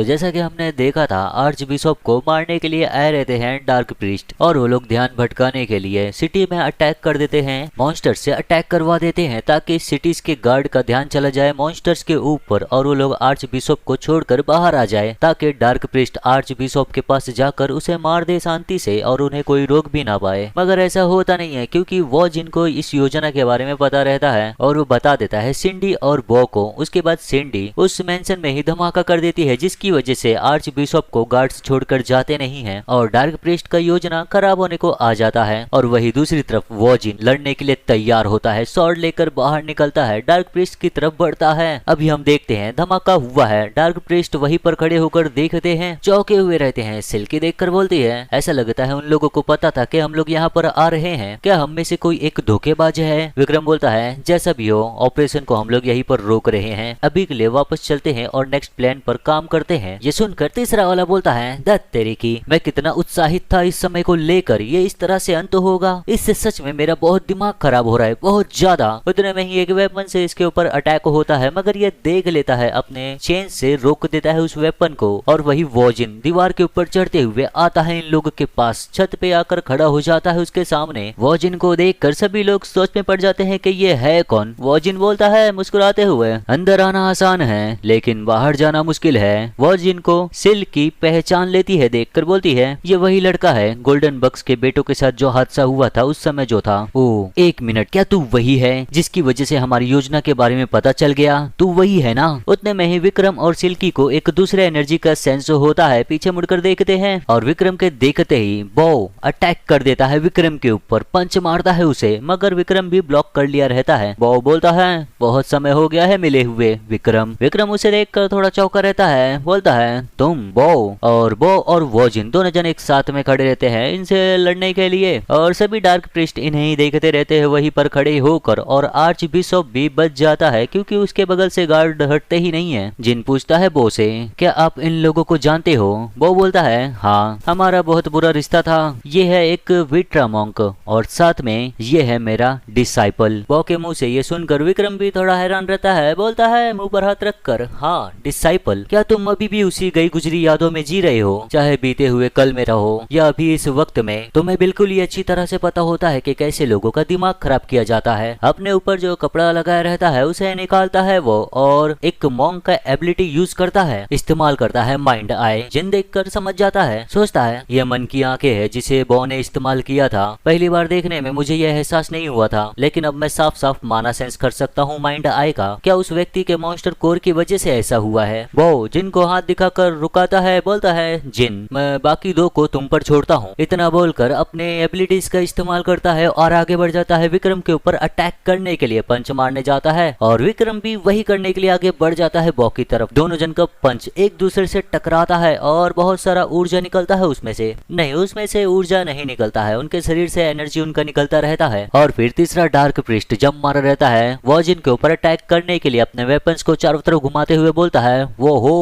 तो जैसा कि हमने देखा था, आर्च बिशप को मारने के लिए आए रहते हैं डार्क प्रीस्ट और वो लोग ध्यान भटकाने के लिए सिटी में अटैक कर देते हैं, मॉन्स्टर्स से अटैक करवा देते हैं ताकि सिटीज के गार्ड का ध्यान चला जाए मॉन्स्टर्स के ऊपर और वो लोग आर्च बिशप को छोड़कर बाहर आ जाए ताकि डार्क प्रीस्ट आर्च बिशप के पास जाकर उसे मार दे शांति से और उन्हें कोई रोक भी ना पाए। मगर ऐसा होता नहीं है क्योंकि वो जिनको इस योजना के बारे में पता रहता है और वो बता देता है सिंडी और बो को। उसके बाद सिंडी उस मेंशन में ही धमाका कर देती है जिसकी वजह से आर्च बिशप को गार्ड्स छोड़कर जाते नहीं हैं और डार्क प्रीस्ट का योजना खराब होने को आ जाता है। और वही दूसरी तरफ वॉजिन लड़ने के लिए तैयार होता है, स्वॉर्ड लेकर बाहर निकलता है, डार्क प्रीस्ट की तरफ बढ़ता है। अभी हम देखते हैं धमाका हुआ है, डार्क प्रीस्ट वहीं पर खड़े होकर देखते हैं, चौंके हुए रहते हैं। सिल्की देखकर बोलती है ऐसा लगता है उन लोगों को पता था कि हम लोग यहाँ पर आ रहे हैं, क्या हम में से कोई एक धोखेबाज है। विक्रम बोलता है जैसा भी हो ऑपरेशन को हम लोग यहीं पर रोक रहे हैं, अभी के लिए वापस चलते हैं और नेक्स्ट प्लान पर काम करते हैं। ये सुनकर तीसरा वाला बोलता है दत्त तेरी की, मैं कितना उत्साहित था इस समय को लेकर, ये इस तरह से अंत होगा, इससे सच में मेरा बहुत दिमाग खराब हो रहा है, बहुत ज्यादा। उतने में ही एक वेपन से इसके ऊपर अटैक होता है मगर ये देख लेता है, अपने चेन से रोक देता है उस वेपन को और वही वॉजिन दीवार के ऊपर चढ़ते हुए आता है इन लोगों के पास, छत पे आकर खड़ा हो जाता है उसके सामने। वॉजिन को देखकर सभी लोग सोच में पड़ जाते हैं कि ये है कौन। वॉजिन बोलता है मुस्कुराते हुए अंदर आना आसान है लेकिन बाहर जाना मुश्किल है। वॉजिन को सिल्की पहचान लेती है, देखकर बोलती है ये वही लड़का है गोल्डन बक्स के बेटों के साथ जो हादसा हुआ था उस समय जो था। ओ एक मिनट, क्या तू वही है जिसकी वजह से हमारी योजना के बारे में पता चल गया? तू वही है ना? उतने में ही विक्रम और सिल्की को एक दूसरे एनर्जी का सेंस होता है, पीछे मुड़कर देखते हैं और विक्रम के देखते ही बो अटैक कर देता है विक्रम के ऊपर, पंच मारता है उसे मगर विक्रम भी ब्लॉक कर लिया रहता है। बो बोलता है बहुत समय हो गया है मिले हुए। विक्रम उसे देखकर थोड़ा चौंका रहता है, बोलता है तुम बो और वॉजिन दोनों जन एक साथ में खड़े रहते हैं इनसे लड़ने के लिए और सभी डार्क प्रीस्ट इन्हें ही देखते रहते हैं वहीं पर खड़े होकर और आर्च बिशप भी बच जाता है क्योंकि उसके बगल से गार्ड हटते ही नहीं है। जिन पूछता है बो से क्या आप इन लोगों को जानते हो? बो बोलता है हाँ, हमारा बहुत बुरा रिश्ता था, ये है एक विट्रा मॉन्क और साथ में ये है मेरा डिसाइपल। बो के मुंह से ये सुनकर विक्रम भी थोड़ा हैरान रहता है, बोलता है मुंह पर हाथ रखकर हाँ डिसाइपल, क्या तुम अभी भी उसी गई गुजरी यादों में जी रहे हो? चाहे बीते हुए कल में रहो या अभी इस वक्त में, तुम्हें बिल्कुल ही अच्छी तरह से पता होता है कि कैसे लोगों का दिमाग खराब किया जाता है। अपने ऊपर जो कपड़ा लगाया रहता है उसे निकालता है वो और एक मॉन्क का एबिलिटी यूज करता है, इस्तेमाल करता है माइंड आई। जिन देखकर समझ जाता है, सोचता है ये मन की आंखें है जिसे बो ने इस्तेमाल किया था। पहली बार देखने में मुझे यह एहसास नहीं हुआ था लेकिन अब मैं साफ साफ माना सेंस कर सकता हूँ माइंड आई का। क्या उस व्यक्ति के मॉन्स्टर कोर की वजह से ऐसा हुआ है? वो जिन को हाथ दिखाकर रुकाता है, बोलता है जिन मैं बाकी दो को तुम पर छोड़ता हूँ। इतना बोलकर अपने एबिलिटीज का इस्तेमाल करता है और आगे बढ़ जाता है विक्रम के ऊपर अटैक करने के लिए, पंच मारने जाता है और विक्रम भी वही करने के लिए आगे बढ़ जाता है बो की तरफ। दोनों जन का पंच एक दूसरे से टकराता है और बहुत सारा ऊर्जा निकलता है उसमें से ऊर्जा नहीं निकलता है, उनके शरीर से एनर्जी उनका निकलता रहता है। और फिर तीसरा डार्क प्रीस्ट जंप मारा रहता है वॉजिन के ऊपर अटैक करने के लिए, अपने वेपन्स को चारों तरफ घुमाते हुए बोलता है वो हो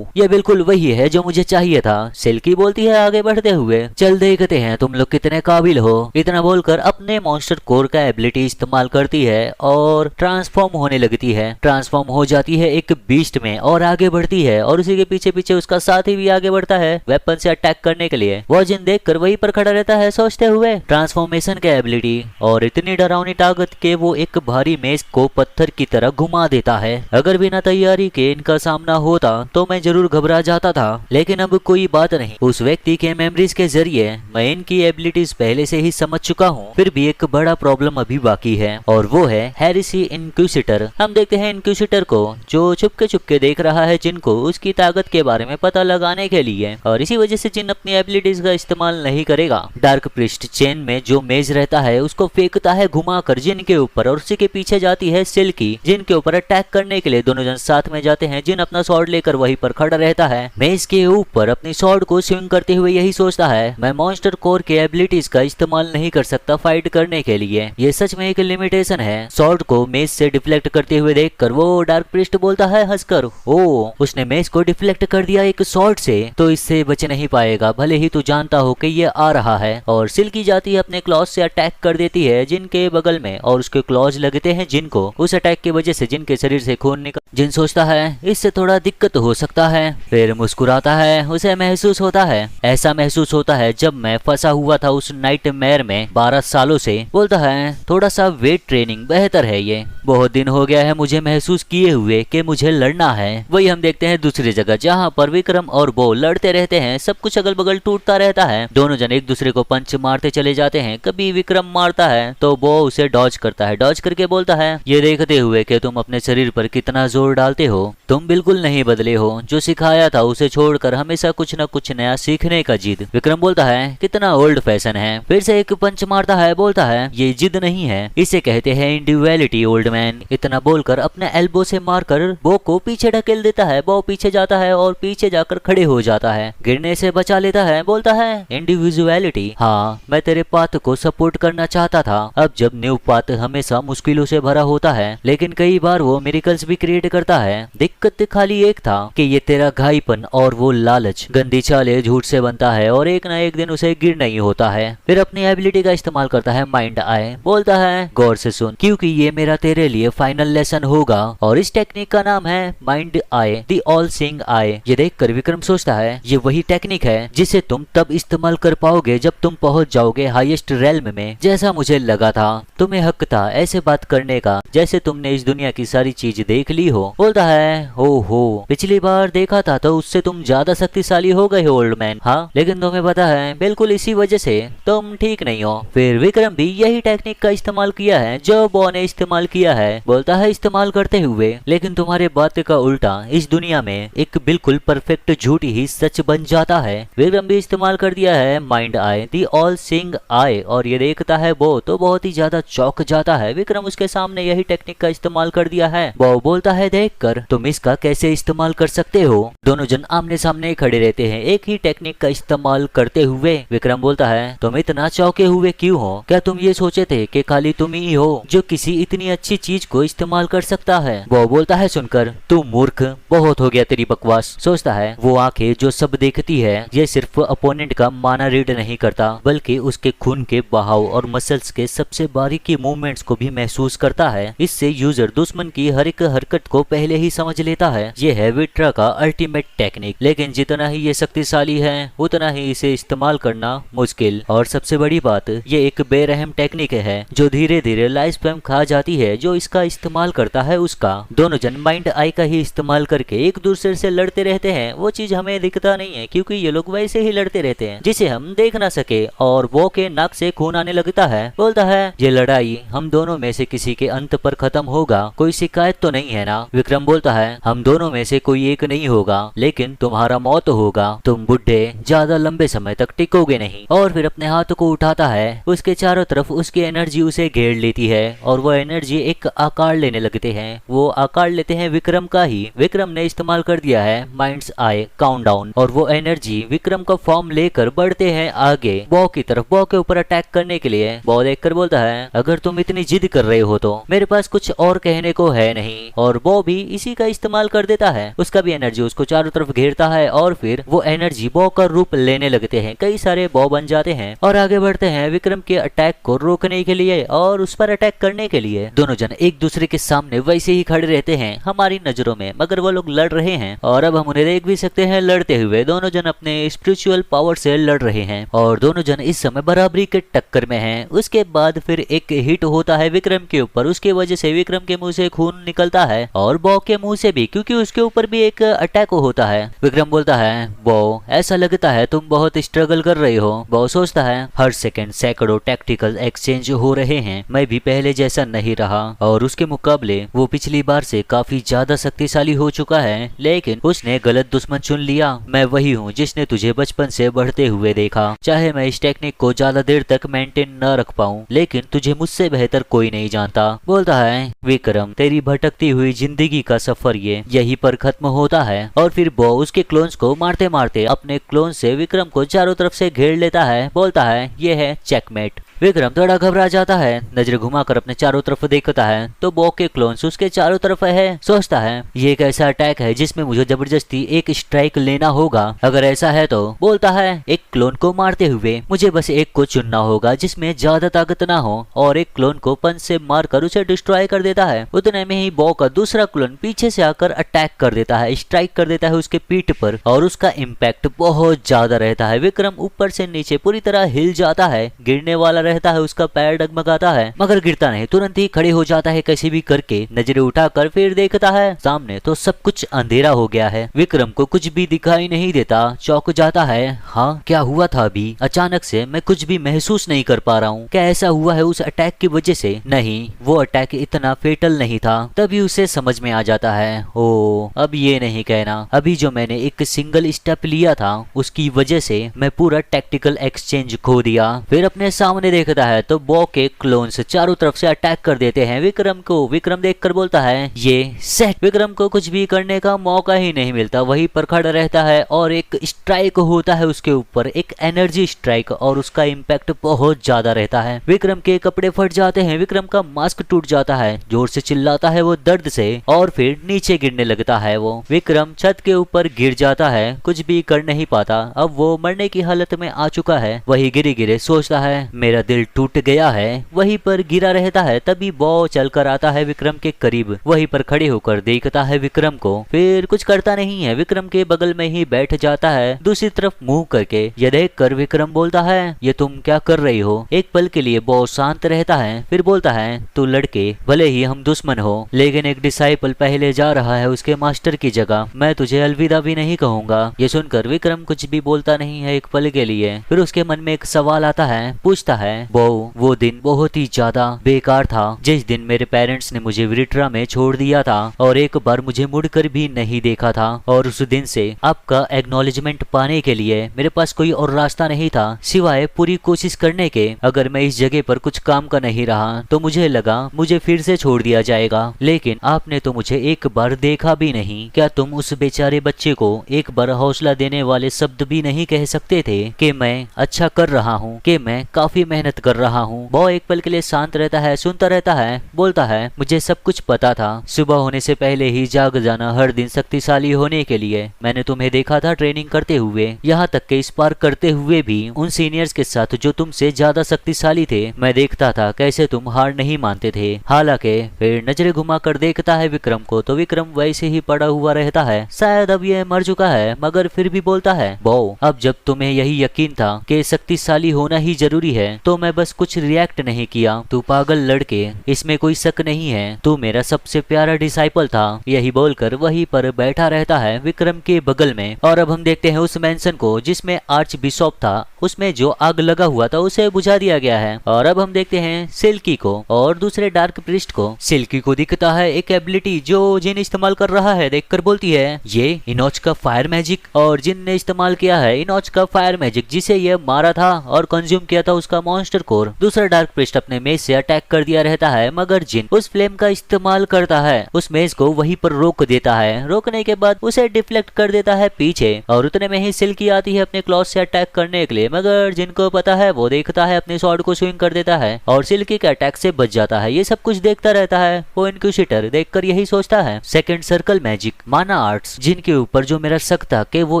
ये बिल्कुल वही है जो मुझे चाहिए था। सिल्की बोलती है आगे बढ़ते हुए चल देखते हैं तुम लोग कितने काबिल हो। इतना बोलकर अपने मॉन्स्टर कोर का एबिलिटी इस्तेमाल करती है और ट्रांसफॉर्म होने लगती है, ट्रांसफॉर्म हो जाती है एक बीस्ट में और आगे बढ़ती है और उसी के पीछे पीछे उसका साथी भी आगे बढ़ता है वेपन से अटैक करने के लिए। वॉजिन देखकर वहीं पर खड़ा रहता है सोचते हुए ट्रांसफॉर्मेशन का एबिलिटी और इतनी डरावनी ताकत के वो एक भारी मेज को पत्थर की तरह घुमा देता है। अगर बिना तैयारी के इनका सामना होता तो मैं जरूर घबरा जाता था लेकिन अब कोई बात नहीं, उस व्यक्ति के मेमोरीज के जरिए मैं इनकी एबिलिटीज पहले से ही समझ चुका हूँ। फिर भी एक बड़ा प्रॉब्लम अभी बाकी है और वो है हेरेसी इंक्विजिटर। हम देखते हैं इंक्विजिटर को जो चुपके देख रहा है जिनको उसकी ताकत के बारे में पता लगाने के लिए और इसी वजह से जिन अपनी एबिलिटीज का इस्तेमाल नहीं करेगा। डार्क प्रीस्ट चेन में जो मेज रहता है उसको फेंकता है घुमाकर जिन के ऊपर और उसी के पीछे जाती है सिल्की जिन के ऊपर अटैक करने के लिए। दोनों जन साथ में जाते हैं, जिन अपना स्वॉर्ड लेकर वहीं पर खड़ा रहता है मेज के ऊपर अपनी स्वॉर्ड को स्विंग करते हुए यही सोचता है मैं मॉन्स्टर कोर के एबिलिटीज का इस्तेमाल नहीं कर सकता फाइट करने के लिए, ये सच में एक लिमिटेशन है। स्वॉर्ड को मेज से डिफ्लेक्ट करते हुए देखकर वो डार्क प्रीस्ट बोलता है हंसकर ओ उसने मेज को डिफ्लेक्ट कर दिया एक स्वॉर्ड से तो इससे बच नहीं पाएगा, भले ही तू जानता हो कि ये आ रहा है। और सिल्की जाती है अपने क्लॉज से अटैक कर देती है जिन के बगल में और उसके क्लॉज लगते हैं जिन को। उस अटैक की वजह से जिन के शरीर से खून निकल, जिन सोचता है इससे थोड़ा दिक्कत हो सकता है फिर मुस्कुराता है। उसे महसूस होता है, ऐसा महसूस होता है जब मैं फंसा हुआ था उस नाइटमेयर में 12 सालों से। बोलता है थोड़ा सा वेट ट्रेनिंग बेहतर है, ये बहुत दिन हो गया है मुझे महसूस किए हुए कि मुझे लड़ना है। वही हम देखते हैं दूसरी जगह जहाँ पर विक्रम और बो लड़ते रहते हैं। सब कुछ अगल बगल टूटता रहता है। दोनों जन एक दूसरे को पंच मारते चले जाते हैं। कभी विक्रम मारता है तो बो उसे डॉज करता है। डॉज करके बोलता है ये देखते हुए कि तुम अपने शरीर पर कितना जोर डालते हो, तुम बिल्कुल नहीं बदले हो। जो सिखाया था उसे छोड़कर हमेशा कुछ न कुछ नया सीखने का जिद। विक्रम बोलता है कितना ओल्ड फैशन है। फिर से एक पंच मारता है। बोलता है ये जिद नहीं है, इसे कहते हैं इंडिविजुअलिटी ओल्ड मैन। इतना बोलकर अपने एल्बो से मारकर बो को पीछे ढकेल देता है। बो पीछे जाता है और पीछे जाकर खड़े हो जाता है, गिरने से बचा लेता है। बोलता है इंडिविजुअलिटी, हाँ मैं तेरे पाथ को सपोर्ट करना चाहता था। अब जब न्यू पाथ हमेशा मुश्किलों से भरा होता है, लेकिन कई बार वो मिरेकल्स भी क्रिएट करता है। दिक्कत खाली एक था कि ये तेरा घाईपन और वो लालच, गंदी चालें झूठ से बनता है और एक ना एक दिन उसे गिर नहीं होता है। फिर अपनी एबिलिटी का इस्तेमाल करता है माइंड आई। बोलता है गौर से सुन, क्योंकि ये मेरा तेरे लिए फाइनल लेसन होगा और इस टेक्निक का नाम है mind I, the all seeing आई। ये देखकर विक्रम सोचता है ये वही टेक्निक है जिसे तुम तब इस्तेमाल कर पाओगे जब तुम पहुंच जाओगे हाईएस्ट रेल्म में। जैसा मुझे लगा था तुम्हें हक था ऐसे बात करने का जैसे तुमने इस दुनिया की सारी चीज देख ली हो। बोलता है हो पिछली बार देखा था तो उससे तुम ज्यादा शक्तिशाली हो गए हो ओल्ड मैन। हाँ लेकिन तुम्हें पता है बिल्कुल इसी वजह से तुम ठीक नहीं हो। फिर विक्रम भी यही टेक्निक का इस्तेमाल किया है जो बो ने इस्तेमाल किया है। बोलता है इस्तेमाल करते हुए, लेकिन तुम्हारे बात का उल्टा इस दुनिया में एक बिल्कुल परफेक्ट झूठ ही सच बन जाता है। विक्रम भी इस्तेमाल कर दिया है mind I, the all seeing आई, और ये देखता है बो तो बहुत ही ज्यादा चौंक जाता है। विक्रम उसके सामने यही टेक्निक का इस्तेमाल कर दिया है। बो बोलता है देखकर तुम इसका कैसे इस्तेमाल कर सकते हो। दोनों जन आमने सामने खड़े रहते हैं एक ही टेक्निक का इस्तेमाल करते हुए। विक्रम बोलता है तुम इतना चौंके हुए क्यों हो? क्या तुम ये सोचे थे कि खाली तुम ही हो जो किसी इतनी अच्छी चीज को इस्तेमाल कर सकता है? वो बोलता है सुनकर तू मूर्ख, बहुत हो गया तेरी बकवास। सोचता है वो आंखें जो सब देखती है ये सिर्फ अपोनेंट का माना रीड नहीं करता बल्कि उसके खून के बहाव और मसल्स के सबसे बारीकी मूवमेंट्स को भी महसूस करता है। इससे यूजर दुश्मन की हर एक हरकत को पहले ही समझ लेता है। ये है विट्रा का अल्टीमेट टेक्निक, लेकिन जितना ही ये शक्तिशाली है उतना ही इसे इस्तेमाल करना मुश्किल। और सबसे बड़ी बात ये एक बेरहम टेक्निक है जो धीरे धीरे लाइफ स्पैम खा जाती है जो इसका इस्तेमाल करता है उसका। दोनों जन माइंड आई का ही इस्तेमाल करके एक दूसरे से लड़ते रहते हैं। वो चीज हमें दिखता नहीं है क्योंकि ये लोग वैसे ही लड़ते रहते हैं जिसे हम देख ना सके। और वो के नाक से खून आने लगता है। बोलता है ये लड़ाई हम दोनों में से किसी के अंत पर खत्म होगा, कोई शिकायत तो नहीं है ना? विक्रम बोलता है हम दोनों में से कोई एक नहीं होगा, लेकिन तुम्हारा मौत होगा। तुम बुढ़े ज्यादा लंबे समय तक टिकोगे नहीं। और फिर अपने हाथ को उठाता है, उसके चारों तरफ उसकी एनर्जी उसे घेर लेती है और वो एनर्जी एक आकार लेने लगते हैं। वो आकार लेते हैं विक्रम का ही। विक्रम ने इस्तेमाल कर दिया है माइंड्स आई काउंटडाउन और वो एनर्जी विक्रम का फॉर्म लेकर बढ़ते हैं आगे बो की तरफ, बो के ऊपर अटैक करने के लिए। बो देखकर बोलता है अगर तुम इतनी जिद कर रहे हो तो मेरे पास कुछ और कहने को है नहीं। और बो भी इसी का इस्तेमाल कर देता है। उसका भी एनर्जी उसको चारों तरफ घेरता है और फिर वो एनर्जी बो का रूप लेने लगते हैं। कई सारे बो बन जाते हैं और आगे बढ़ते हैं विक्रम के अटैक को रोकने के लिए और उस पर अटैक करने के लिए। दोनों जन एक दूसरे के सामने वैसे ही खड़े रहते हैं हमारी नजरों में, मगर वो लोग लड़ रहे हैं और अब हम उन्हें देख भी सकते हैं लड़ते हुए। दोनों जन अपने स्पिरिचुअल पावर से लड़ रहे हैं और दोनों जन इस समय बराबरी के टक्कर में हैं। उसके बाद फिर एक हिट होता है विक्रम के ऊपर, उसकी वजह से विक्रम के मुंह से खून निकलता है और बो के मुंह से भी, क्योंकि उसके ऊपर भी एक अटैक होता है। विक्रम बोलता है बो ऐसा लगता है तुम बहुत स्ट्रगल कर रहे हो। बो सोचता है हर सेकंड सैकड़ों टैक्टिकल एक्सचेंज हो रहे हैं, मैं भी पहले जैसा नहीं रहा और उसके मुकाबले वो पिछली बार से काफी ज्यादा शक्तिशाली हो चुका है। लेकिन उसने गलत दुश्मन चुन लिया। मैं वही हूँ जिसने तुझे बचपन से बढ़ते हुए देखा। चाहे मैं इस टेक्निक को ज्यादा देर तक मेंटेन न रख पाऊँ, लेकिन तुझे मुझसे बेहतर कोई नहीं जानता। बोलता है विक्रम तेरी भटकती हुई जिंदगी का सफर ये यहीं पर खत्म होता है। और फिर बो उसके क्लोन्स को मारते मारते अपने क्लोन से विक्रम को चारों तरफ से घेर लेता है। बोलता है ये है चेकमेट। विक्रम थोड़ा घबरा जाता है, नजर घुमाकर अपने चारों तरफ देखता है तो बॉ के क्लोन्स उसके चारों तरफ है। सोचता है ये एक ऐसा अटैक है जिसमें मुझे जबरदस्ती एक स्ट्राइक लेना होगा। अगर ऐसा है तो बोलता है एक क्लोन को मारते हुए मुझे बस एक को चुनना होगा जिसमें ज्यादा ताकत ना हो और एक क्लोन को पंच से मारकर उसे डिस्ट्रॉय कर देता है। उतने में ही बॉ का दूसरा क्लोन पीछे से आकर अटैक कर देता है, स्ट्राइक कर देता है उसके पीठ पर और उसका इम्पैक्ट बहुत ज्यादा रहता है। विक्रम ऊपर से नीचे पूरी तरह हिल जाता है, गिरने वाला रहता है, उसका पैर डगमगाता है मगर गिरता नहीं, तुरंत ही खड़े हो जाता है कैसे भी करके। नजरें उठाकर फिर देखता है सामने तो सब कुछ अंधेरा हो गया है। विक्रम को कुछ भी दिखाई नहीं देता, चौंक जाता है। हाँ क्या हुआ था अभी? अचानक से मैं कुछ भी महसूस नहीं कर पा रहा हूँ। क्या ऐसा हुआ है उस अटैक की वजह से? नहीं, वो अटैक इतना फेटल नहीं था। तभी उसे समझ में आ जाता है ओ अब ये नहीं कहना, अभी जो मैंने एक सिंगल स्टेप लिया था उसकी वजह से मैं पूरा टैक्टिकल एक्सचेंज खो दिया। फिर अपने सामने देखता है तो बॉ के क्लोन्स चारों तरफ से अटैक कर देते हैं विक्रम को। विक्रम देखकर बोलता है ये सेट। विक्रम को कुछ भी करने का मौका ही नहीं मिलता, वहीं पर खड़ा रहता है और एक स्ट्राइक होता है उसके ऊपर, एक एनर्जी स्ट्राइक और उसका इम्पैक्ट बहुत ज्यादा रहता है। विक्रम के कपड़े फट जाते हैं, विक्रम का मास्क टूट जाता है, जोर से चिल्लाता है वो दर्द से और फिर नीचे गिरने लगता है। वो विक्रम छत के ऊपर गिर जाता है, कुछ भी कर नहीं पाता, अब वो मरने की हालत में आ चुका है। वही गिरे गिरे सोचता है मेरा दिल टूट गया है, वहीं पर गिरा रहता है। तभी बॉ चलकर आता है विक्रम के करीब, वहीं पर खड़े होकर देखता है विक्रम को, फिर कुछ करता नहीं है, विक्रम के बगल में ही बैठ जाता है दूसरी तरफ मुंह करके। यह देख कर विक्रम बोलता है ये तुम क्या कर रही हो? एक पल के लिए बॉ शांत रहता है, फिर बोलता है तू लड़के भले ही हम दुश्मन हो लेकिन एक डिसाइपल पहले जा रहा है उसके मास्टर की जगह, मैं तुझे अलविदा भी नहीं कहूंगा। ये सुनकर विक्रम कुछ भी बोलता नहीं है एक पल के लिए। फिर उसके मन में एक सवाल आता है, पूछता है बॉ वो दिन बहुत ही ज्यादा बेकार था जिस दिन मेरे पेरेंट्स ने मुझे विरिट्रा में छोड़ दिया था और एक बार मुझे मुड़कर भी नहीं देखा था, और उस दिन से आपका एक्नॉलेजमेंट पाने के लिए मेरे पास कोई और रास्ता नहीं था सिवाय पूरी कोशिश करने के। अगर मैं इस जगह पर कुछ काम का नहीं रहा तो मुझे लगा मुझे फिर से छोड़ दिया जाएगा, लेकिन आपने तो मुझे एक बार देखा भी नहीं। क्या तुम उस बेचारे बच्चे को एक बार हौसला देने वाले शब्द भी नहीं कह सकते थे कि मैं अच्छा कर रहा हूँ, कि मैं काफी मेहनत कर रहा हूँ? बॉ एक पल के लिए शांत रहता है, सुनता रहता है, बोलता है मुझे सब कुछ पता था, सुबह होने से पहले ही जाग जाना हर दिन शक्तिशाली होने के लिए। मैंने तुम्हें देखा था ट्रेनिंग करते हुए, यहाँ तक के स्पार करते हुए भी उन सीनियर्स के साथ जो तुमसे ज्यादा शक्तिशाली थे। मैं देखता था कैसे तुम हार नहीं मानते थे। हालांकि फिर नजरें घुमाकर देखता है विक्रम को तो विक्रम वैसे ही पड़ा हुआ रहता है, शायद अब ये मर चुका है, मगर फिर भी बोलता है बॉ अब जब तुम्हें यही यकीन था कि शक्तिशाली होना ही जरूरी है तो मैं बस कुछ रिएक्ट नहीं किया। तू पागल लड़के, इसमें कोई शक नहीं है, तू मेरा सबसे प्यारा डिसाइपल था। यही बोलकर वहीं पर बैठा रहता है विक्रम के बगल में। और अब हम देखते हैं उस मेंशन को जिसमें आर्च बिशॉप था, उसमें जो आग लगा हुआ था उसे बुझा दिया गया है। और अब हम देखते हैं सिल्की को और दूसरे डार्क प्रिस्ट को। सिल्की को दिखता है एक एबिलिटी जो जिन इस्तेमाल कर रहा है, देखकर बोलती है ये इनोच का फायर मैजिक, और जिन ने इस्तेमाल किया है इनोच का फायर मैजिक जिसे ये मारा था और कंज्यूम किया था उसका मॉन्स्टर कोर। दूसरा डार्क प्रिस्ट अपने मेज से अटैक कर दिया रहता है, मगर जिन उस फ्लेम का इस्तेमाल करता है उस मेज को वहीं पर रोक देता है। रोकने के बाद उसे डिफ्लेक्ट कर देता है पीछे, और उतने में ही सिल्की आती है अपने क्लॉथ से अटैक करने के लिए, मगर जिनको पता है वो देखता है अपने स्वॉर्ड को स्विंग कर देता है और सिल्की के अटैक से बच जाता है। ये सब कुछ देखता रहता है वो इनक्यूसिटर, देखकर यही सोचता है सेकंड सर्कल मैजिक, माना आर्ट्स, जिनके ऊपर जो मेरा शक था कि वो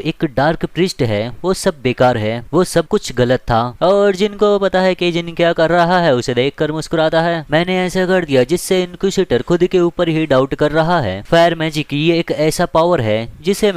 एक डार्क प्रिस्ट है, वो सब बेकार है, वो सब कुछ गलत था। और जिनको पता है कि जिन क्या कर रहा है उसे देखकर मुस्कुराता है, मैंने ऐसा कर दिया जिससे इनक्यूसिटर खुद के ऊपर ही डाउट कर रहा है। फायर मैजिक ये एक ऐसा पावर है जिसे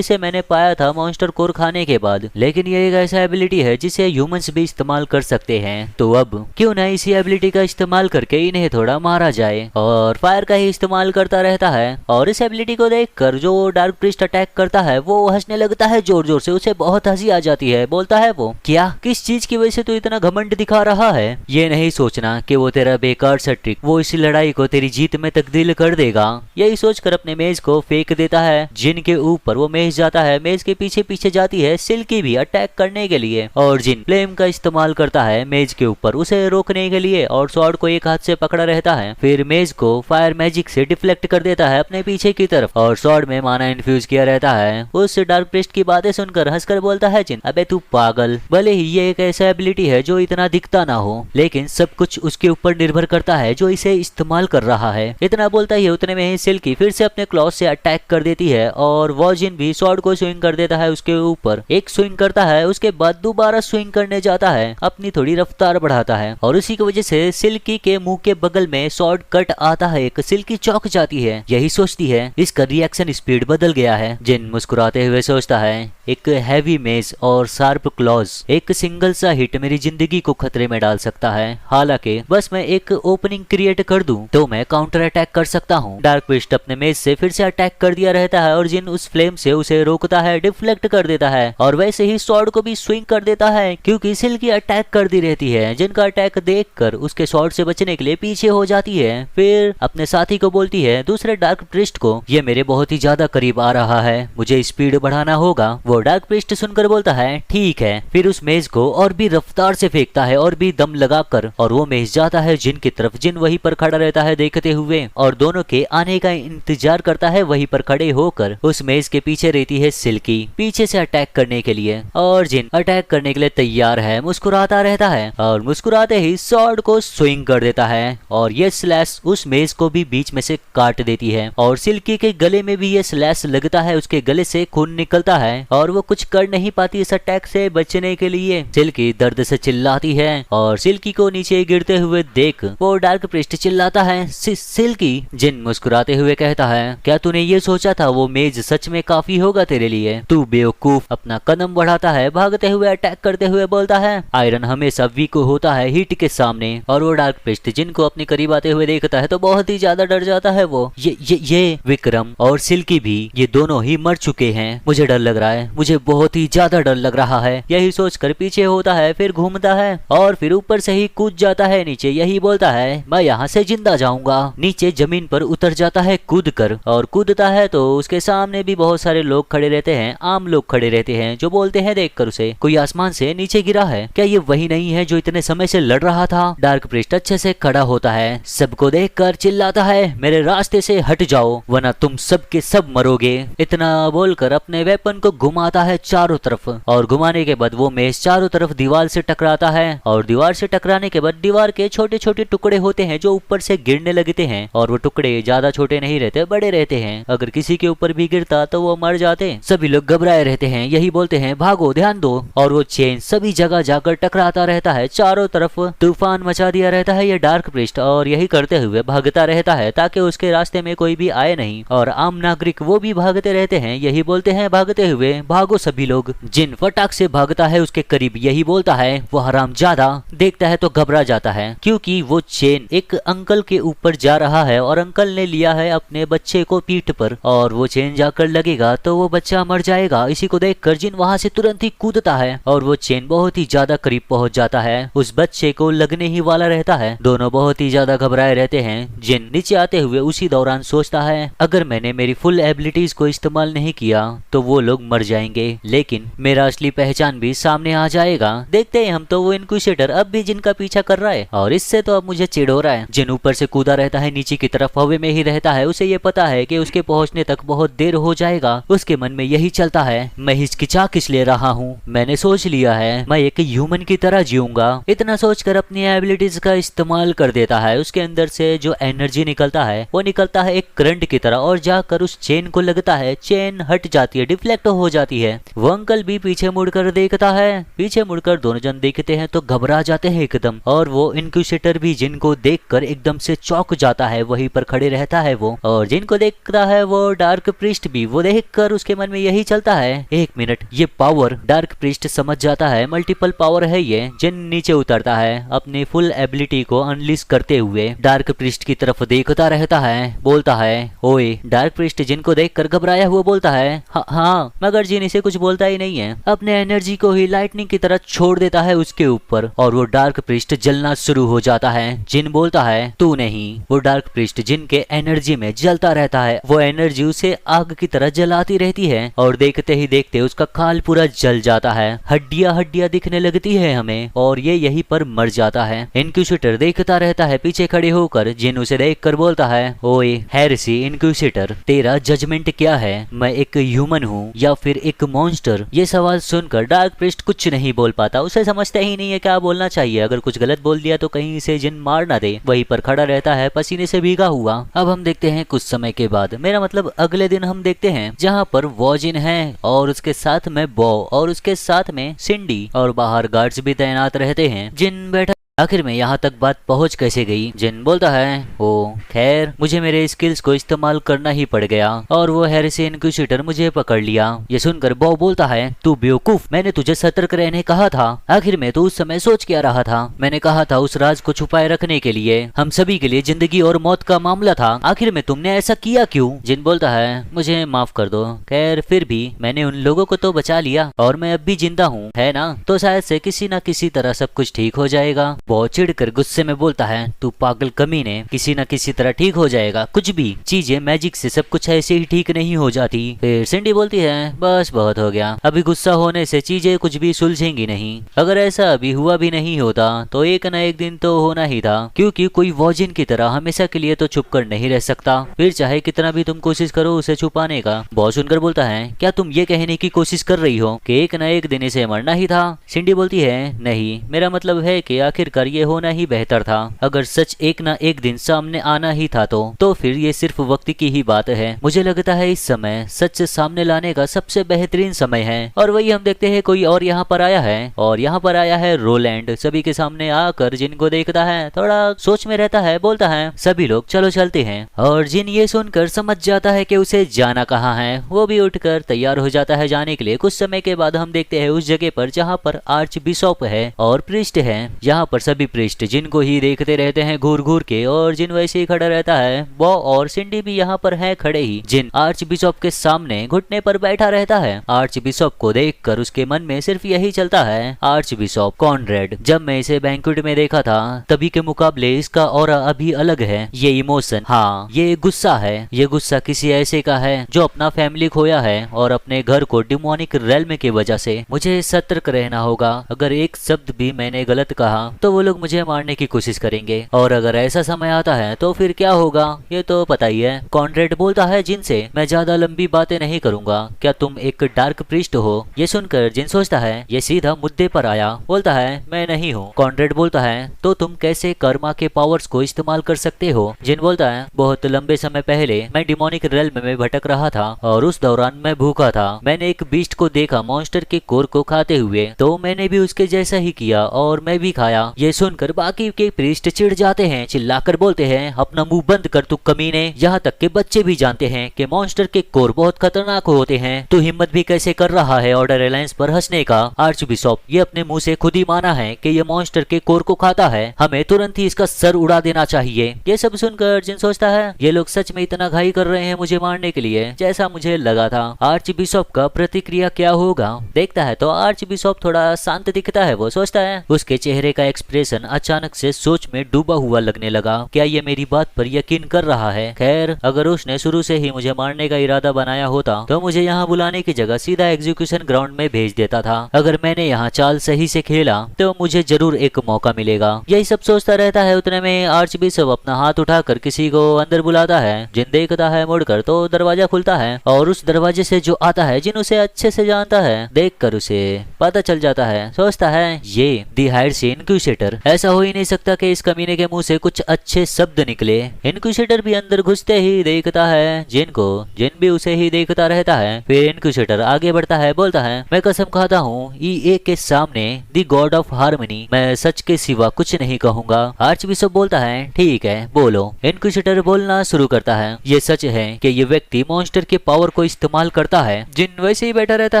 मैंने पाया था मॉन्स्टर कोर खाने के बाद, लेकिन ये एक ऐसा एबिलिटी है जिसे ह्यूमंस भी इस्तेमाल कर सकते हैं, तो अब क्यों ना इसी एबिलिटी का इस्तेमाल करके इन्हें थोड़ा मारा जाए। और फायर का ही इस्तेमाल करता रहता है, और इस एबिलिटी को देखकर जो डार्क प्रिस्ट अटैक करता है वो हंसने लगता है जोर जोर से, उसे बहुत हंसी आ जाती है। बोलता है वो क्या, किस चीज की वजह से तू इतना घमंड दिखा रहा है? ये नहीं सोचना कि वो तेरा बेकार सा ट्रिक वो इस लड़ाई को तेरी जीत में तब्दील कर देगा। यही सोचकर अपने मेज को फेंक देता है, जिन के ऊपर वो मेज जाता है। मेज के पीछे पीछे जाती है सिल्की भी अटैक करने के लिए, और जिन फ्लेम का इस्तेमाल करता है मेज के ऊपर उसे रोकने के लिए, और स्वॉर्ड को एक हाथ से पकड़ा रहता है। फिर मेज को फायर मैजिक से डिफ्लेक्ट कर देता है अपने पीछे की तरफ, और स्वॉर्ड में माना इन्फ्यूज किया रहता है। उस डार्क प्रिस्ट की बातें सुनकर हंसकर बोलता है जिन, अबे तू पागल, भले ही ये एक ऐसा एबिलिटी है जो इतना इतना दिखता ना हो, लेकिन सब कुछ उसके ऊपर निर्भर करता है जो इसे इस्तेमाल कर रहा है। इतना बोलता ही उतने में ही सिल्की फिर से अपने क्लॉथ से अटैक कर देती है और वॉजिन भी स्वॉर्ड को स्विंग कर देता है उसके ऊपर। एक स्विंग करता है, उसके बाद दोबारा स्विंग करने जाता है, अपनी थोड़ी रफ्तार बढ़ाता है और उसी की वजह से सिल्की के मुंह के बगल में स्वॉर्ड कट आता है। एक सिल्की चौंक जाती है, यही सोचती है इसका रिएक्शन स्पीड बदल गया है। जिन मुस्कुराते हुए सोचता है एक हैवी मेज और शार्प क्लॉज, एक सिंगल सा हिट मेरी जिंदगी को खतरे में डाल सकता है। हालांकि बस मैं एक ओपनिंग क्रिएट कर दूं तो मैं काउंटर अटैक कर सकता हूं। डार्क प्रिस्ट अपने मेज से फिर से अटैक कर दिया रहता है और जिन उस फ्लेम से उसे रोकता है, डिफ्लेक्ट कर देता है और वैसे ही स्वॉर्ड को भी स्विंग कर देता है क्योंकि सिल्की अटैक कर दी रहती है। जिन का अटैक देखकर उसके स्वॉर्ड से बचने के लिए पीछे हो जाती है, फिर अपने साथी को बोलती है, दूसरे डार्क प्रिस्ट को, ये मेरे बहुत ही ज्यादा करीब आ रहा है, मुझे स्पीड बढ़ाना होगा। वो डार्क प्रिस्ट सुनकर बोलता है ठीक है, फिर उस मेज को और भी रफ्तार से फेंकता है और भी दम लगाकर और वो मेज जाता है जिन की तरफ। जिन वहीं पर खड़ा रहता है देखते हुए और दोनों के आने का इंतजार करता है। वहीं पर खड़े होकर उस मेज के पीछे रहती है सिल्की पीछे से अटैक करने के लिए और जिन अटैक करने के लिए तैयार है, मुस्कुराता रहता है और मुस्कुराते ही स्वॉर्ड को स्विंग कर देता है और ये स्लैश उस मेज को भी बीच में से काट देती है और सिल्की के गले में भी ये स्लैश लगता है, उसके गले से खून निकलता है और वो कुछ कर नहीं पाती इस अटैक से बचने के लिए। सिल्की दर्द से चिल्लाती है और सिल्की को नीचे गिरते हुए देख वो डार्क प्रिस्ट चिल्लाता है सिल्की। जिन मुस्कुराते हुए कहता है क्या तूने ये सोचा था वो मेज सच में काफी होगा तेरे लिए? तू बेवकूफ। अपना कदम बढ़ाता है, भागते हुए अटैक करते हुए बोलता है आयरन हमेशा वीक होता है हीट के सामने। और वो डार्क प्रिस्ट जिनको अपने करीब आते हुए देखता है तो बहुत ही ज्यादा डर जाता है। वो ये विक्रम और सिल्की भी, ये दोनों ही मर चुके हैं, मुझे डर लग रहा है, मुझे बहुत ही ज्यादा डर लग रहा है। यही सोचकर पीछे होता है, फिर घूमता है और फिर ऊपर से ही कूद जाता है नीचे। यही बोलता है मैं यहाँ से जिंदा जाऊंगा। नीचे जमीन पर उतर जाता है कूद कर और कूदता है तो उसके सामने भी बहुत सारे लोग खड़े रहते हैं, आम लोग खड़े रहते हैं जो बोलते हैं देखकर उसे कोई आसमान से नीचे गिरा है क्या? ये वही नहीं है जो इतने समय से लड़ रहा था? डार्क प्रिस्ट अच्छे से खड़ा होता है, सबको देखकर चिल्लाता है मेरे रास्ते से हट जाओ वरना तुम सब के सब मरोगे। इतना बोलकर अपने वेपन को घुमाता है चारों तरफ और घुमाने के बाद वो मेज चारों तरफ दीवार से टकराता है और दीवार से टकराने के बाद दीवार के छोटे छोटे टुकड़े होते हैं जो ऊपर से गिरने लगते हैं और वो टुकड़े ज्यादा छोटे नहीं रहते, बड़े रहते हैं। अगर किसी के ऊपर भी गिरता तो वो मर जाते। सभी लोग घबराए रहते हैं, यही बोलते हैं भागो ध्यान दो। और वो चेन सभी जगह जाकर टकराता रहता है, चारों तरफ तूफान मचा दिया रहता है ये डार्क प्रिस्ट और यही करते हुए भागता रहता है ताकि उसके रास्ते में कोई भी आए नहीं। और आम नागरिक वो भी भागते रहते हैं, यही बोलते हैं भागते हुए भागो सभी लोग। जिन फटाक से भागता है उसके करीब, यही बोलता है वो हरामजादा। देखता है तो घबरा जाता है क्योंकि वो चेन एक अंकल के ऊपर जा रहा है और अंकल ने लिया है अपने बच्चे को पीठ पर और वो चेन जाकर लगेगा तो वो बच्चा मर जाएगा। इसी को देखकर जिन वहां से तुरंत ही कूदता है और वो चेन बहुत ही ज्यादा करीब पहुंच जाता है, उस बच्चे को लगने ही वाला रहता है। दोनों बहुत ही ज्यादा घबराए रहते हैं। जिन नीचे आते हुए उसी दौरान सोचता है अगर मैंने मेरी फुल एबिलिटीज को इस्तेमाल नहीं किया तो वो लोग मर जाएंगे, लेकिन मेरा असली पहचान भी सामने आ जाएगा। देखते हैं हम तो वो इनक्विजिटर अब भी जिनका पीछा कर रहा है और इससे तो अब मुझे चिढ़ हो रहा है। जिन ऊपर से कूदा रहता है नीचे की तरफ, हवा में ही रहता है। उसे ये पता है कि उसके पहुंचने तक बहुत देर हो जाएगा। उसके मन में यही चलता है मैं हिचकिचा किस ले रहा हूँ, मैंने सोच लिया है मैं एक ह्यूमन की तरह जीऊंगा। इतना सोचकर अपनी एबिलिटीज का इस्तेमाल कर देता है। उसके अंदर से जो एनर्जी निकलता है वो निकलता है एक करंट की तरह और जाकर उस चेन को लगता है। चेन हट जाती है, डिफ्लेक्ट हो जाती है। वो अंकल भी पीछे मुड़कर देखता है, पीछे मुड़कर दोनों जन देखते हैं तो घबरा जाते हैं एकदम। और वो इनक्विजिटर भी जिनको देखकर एकदम से चौंक जाता है, वहीं पर खड़े रहता है वो। और जिनको देखता है वो डार्क प्रिस्ट भी, वो देखकर उसके मन में यही चलता है एक मिनट ये पावर। डार्क प्रिस्ट समझ जाता है मल्टीपल पावर है ये। जिन नीचे उतरता है अपनी फुल एबिलिटी को अनलिश करते हुए डार्क प्रिस्ट की तरफ देखता रहता है, बोलता है ओए। डार्क प्रिस्ट जिनको देखकर घबराया हुआ बोलता है हाँ, मगर जिन इसे कुछ बोलता ही नहीं है। अपने एनर्जी को ही लाइटनिंग की तरह छोड़ देता है उसके ऊपर और वो डार्क प्रिस्ट जलना शुरू हो जाता है। जिन बोलता है तू नहीं। वो डार्क प्रिस्ट जिन के एनर्जी में जलता रहता है, वो एनर्जी उसे आग की तरह जलाती रहती है और देखते ही देखते उसका खाल पूरा जल जाता है, हड्डियां हड्डियां दिखने लगती है हमें और ये यहीं पर मर जाता है। इनक्विजिटर देखता रहता है पीछे खड़े होकर। जिन उसे देखकर बोलता है ओए हेरेसी इनक्विजिटर, तेरा जजमेंट क्या है, मैं एक ह्यूमन हूँ या फिर एक मॉन्स्टर? ये सवाल सुनकर डार्क प्रिस्ट कुछ नहीं बोल पाता, उसे समझता ही नहीं नहीं है क्या बोलना चाहिए, अगर कुछ गलत बोल दिया तो कहीं इसे जिन मार ना दे। वहीं पर खड़ा रहता है पसीने से भीगा हुआ। अब हम देखते हैं कुछ समय के बाद, मेरा मतलब अगले दिन हम देखते हैं जहाँ पर वो जिन है और उसके साथ में बो और उसके साथ में सिंडी और बाहर गार्ड्स भी तैनात रहते हैं। जिन बैठा आखिर में यहाँ तक बात पहुँच कैसे गई। जिन बोलता है ओ खैर मुझे मेरे स्किल्स को इस्तेमाल करना ही पड़ गया और वो हैरिसन इंक्विजिटर मुझे पकड़ लिया। ये सुनकर बो बोलता है तू बेवकूफ, मैंने तुझे सतर्क रहने कहा था। आखिर में तू उस समय सोच क्या रहा था? मैंने कहा था उस राज को छुपाए रखने के लिए, हम सभी के लिए जिंदगी और मौत का मामला था। आखिर में तुमने ऐसा किया क्यों? जिन बोलता है मुझे माफ कर दो, खैर फिर भी मैंने उन लोगों को तो बचा लिया और मैं अब भी जिंदा हूँ है ना, तो शायद से किसी न किसी तरह सब कुछ ठीक हो जाएगा। बहुत चिढ़कर गुस्से में बोलता है तू पागल कमीने, किसी न किसी तरह ठीक हो जाएगा, कुछ भी चीजें मैजिक से सब कुछ ऐसे ही ठीक नहीं हो जाती। फिर सिंडी बोलती है बस बहुत हो गया, अभी गुस्सा होने से चीजें कुछ भी सुलझेंगी नहीं। अगर ऐसा अभी हुआ भी नहीं होता तो एक न एक दिन तो होना ही था, क्योंकि कोई वॉजिन की तरह हमेशा के लिए तो छुप कर नहीं रह सकता, फिर चाहे कितना भी तुम कोशिश करो उसे छुपाने का। बहुत सुनकर बोलता है क्या तुम ये कहने की कोशिश कर रही हो कि एक न एक दिन इसे मरना ही था? सिंडी बोलती है नहीं, मेरा मतलब है कि आखिरकार ये होना ही बेहतर था। अगर सच एक ना एक दिन सामने आना ही था तो फिर ये सिर्फ वक्त की ही बात है। मुझे लगता है इस समय सच सामने लाने का सबसे बेहतरीन समय है। और वही हम देखते हैं कोई और यहाँ पर आया है, और यहाँ पर आया है रोलैंड। सभी के सामने आकर जिनको देखता है, थोड़ा सोच में रहता है, बोलता है सभी लोग चलो चलते हैं। और जिन ये सुनकर समझ जाता है कि उसे जाना कहाँ है, वो भी उठकर तैयार हो जाता है जाने के लिए। कुछ समय के बाद हम देखते हैं उस जगह पर जहाँ पर आर्च बिशप है और प्रीस्ट है। यहाँ पर सभी प्रीस्ट जिनको ही देखते रहते हैं घूर घूर के, और जिन वैसे ही खड़ा रहता है। बो और सिंडी भी यहाँ पर है खड़े ही। जिन आर्च बिशप के सामने घुटने पर बैठा रहता है। आर्च बिशप को देखकर उसके मन में सिर्फ यही चलता है आर्च बिशप कॉनरेड। जब मैं इसे बैंक्वेट में देखा था तभी के मुकाबले इसका ऑरा अभी अलग है। ये इमोशन, हाँ ये गुस्सा है, ये गुस्सा किसी ऐसे का है जो अपना फैमिली खोया है और अपने घर को डिमोनिक रेल्म की वजह से। मुझे सतर्क रहना होगा, अगर एक शब्द भी मैंने गलत कहा तो वो लोग मुझे मारने की कोशिश करेंगे, और अगर ऐसा समय आता है तो फिर क्या होगा ये तो पता ही है। कॉनरेड बोलता है जिन से मैं ज्यादा लंबी बातें नहीं करूंगा, क्या तुम एक डार्क प्रीस्ट हो? ये सुनकर जिन सोचता है ये सीधा मुद्दे पर आया, बोलता है मैं नहीं हूँ। कॉनरेड बोलता है तो तुम कैसे कर्मा के पावर्स को इस्तेमाल कर सकते हो? जिन बोलता है बहुत लंबे समय पहले मैं डिमोनिक रेल्म में भटक रहा था और उस दौरान मैं भूखा था। मैंने एक बीस्ट को देखा मॉन्स्टर के कोर को खाते हुए, तो मैंने भी उसके जैसा ही किया और मैं भी खाया। ये सुनकर बाकी के प्रीस्ट चिढ़ जाते हैं, चिल्लाकर बोलते हैं अपना मुंह बंद कर तू कमीने। यहाँ तक के बच्चे भी जानते हैं कि मॉन्स्टर के कोर बहुत खतरनाक होते हैं, तू हिम्मत भी कैसे कर रहा है ऑर्डर अलायंस पर हंसने का? आर्च बिशप ये अपने मुंह से खुद ही माना है कि ये मॉन्स्टर के कोर को खाता है, हमें तुरंत ही इसका सर उड़ा देना चाहिए। ये सब सुनकर जिन सोचता है ये लोग सच में इतना घाई कर रहे हैं मुझे मारने के लिए जैसा मुझे लगा था। आर्च बिशप का प्रतिक्रिया क्या होगा देखता है तो आर्च बिशप थोड़ा शांत दिखता है। वो सोचता है उसके चेहरे का एक्सप्रेशन अचानक से सोच में डूबा हुआ लगने लगा, क्या ये मेरी बात पर यकीन कर रहा है? खैर अगर उसने शुरू से ही मुझे मारने का इरादा बनाया होता तो मुझे यहाँ बुलाने की जगह सीधा एग्जीक्यूशन ग्राउंड में भेज देता था। अगर मैंने यहाँ चाल सही से खेला तो मुझे जरूर एक मौका मिलेगा। यही सब सोचता रहता है। उतने में आर्च बिशप अपना हाथ उठाकर किसी को अंदर बुलाता है। जिन देखता है मुड़कर तो दरवाजा खुलता है और उस दरवाजे से जो आता है जिन उसे अच्छे से जानता है। देखकर उसे पता चल जाता है, सोचता है ये दी हायरसेन इनक्विजिटर, ऐसा हो ही नहीं सकता कि इस कमीने के मुंह से कुछ अच्छे शब्द निकले। इनक्विजिटर भी अंदर घुसते ही देखता है जिन को, जिन भी उसे ही देखता रहता है। फिर इनक्विजिटर आगे बढ़ता है, बोलता है मैं कसम खाता हूँ ईए के सामने दी गॉड ऑफ हार्मनी मैं सच के सिवा कुछ नहीं कहूंगा। आर्च बिशप बोलता है ठीक है बोलो। इनक्विजिटर बोलना शुरू करता है ये सच है कि ये व्यक्ति मॉन्स्टर के पावर को इस्तेमाल करता है। जिन वैसे ही बैठा रहता